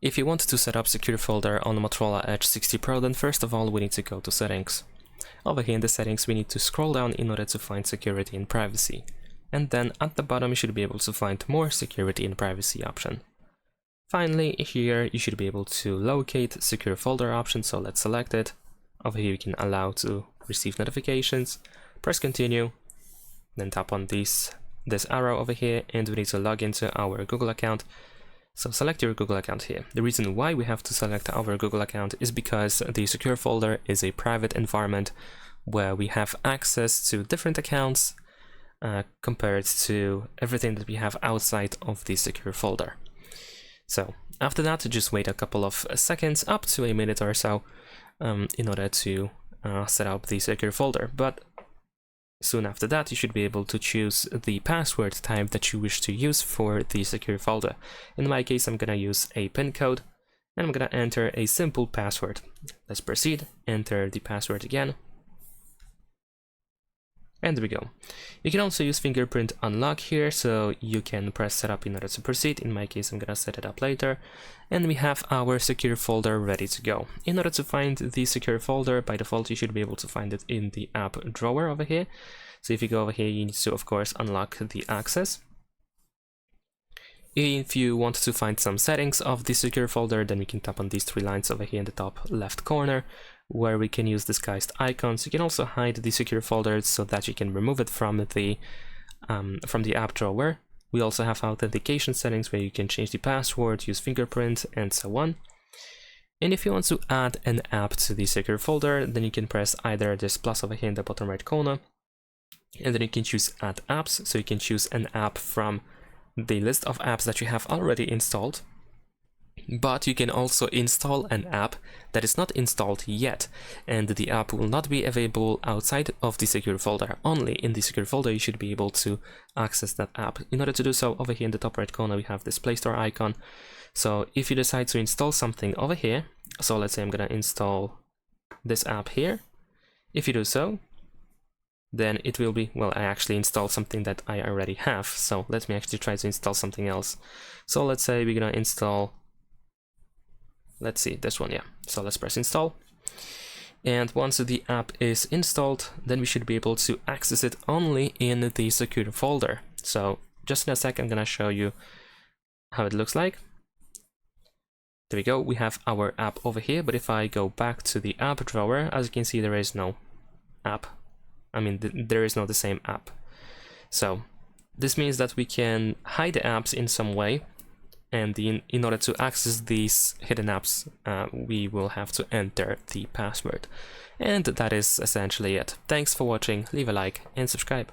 If you want to set up secure folder on the Motorola Edge 60 Pro, then first of all we need to go to settings. Over here in the settings we need to scroll down in order to find security and privacy. And then at the bottom you should be able to find more security and privacy option. Finally here you should be able to locate secure folder option, so let's select it. Over here you can allow to receive notifications, press continue, then tap on this arrow over here and we need to log into our Google account. So select your Google account here. The reason why we have to select our Google account is because the secure folder is a private environment where we have access to different accounts compared to everything that we have outside of the secure folder. So after that, just wait a couple of seconds, up to a minute or so, in order to set up the secure folder. But soon after that, you should be able to choose the password type that you wish to use for the secure folder. In my case, I'm gonna use a PIN code, and I'm gonna enter a simple password. Let's proceed, enter the password again. And there we go. You can also use fingerprint unlock here, so you can press setup in order to proceed. In my case, I'm gonna set it up later. And we have our secure folder ready to go. In order to find the secure folder, by default, you should be able to find it in the app drawer over here. So if you go over here, you need to, of course, unlock the access. If you want to find some settings of the secure folder, then we can tap on these three lines over here in the top left corner, where we can use disguised icons. You can also hide the secure folder so that you can remove it from the app drawer. We also have authentication settings where you can change the password, use fingerprint, and so on. And if you want to add an app to the secure folder, then you can press either this plus over here in the bottom right corner, and then you can choose add apps. So you can choose an app from the list of apps that you have already installed. But you can also install an app that is not installed yet, and the app will not be available outside of the secure folder. Only in the secure folder you should be able to access that app. In order to do so, over here in the top right corner we have this Play Store icon. So if you decide to install something over here, so let's say I'm gonna install this app here. If you do so, then it will be, well, I actually installed something that I already have, so let me actually try to install something else. So let's say we're gonna install, let's see, this one, yeah. So let's press install. And once the app is installed, then we should be able to access it only in the secure folder. So just in a sec, I'm gonna show you how it looks like. There we go, we have our app over here, but if I go back to the app drawer, as you can see, there is no app. I mean, there is no the same app. So this means that we can hide the apps in some way. And in order to access these hidden apps, we will have to enter the password. And that is essentially it. Thanks for watching, leave a like and subscribe.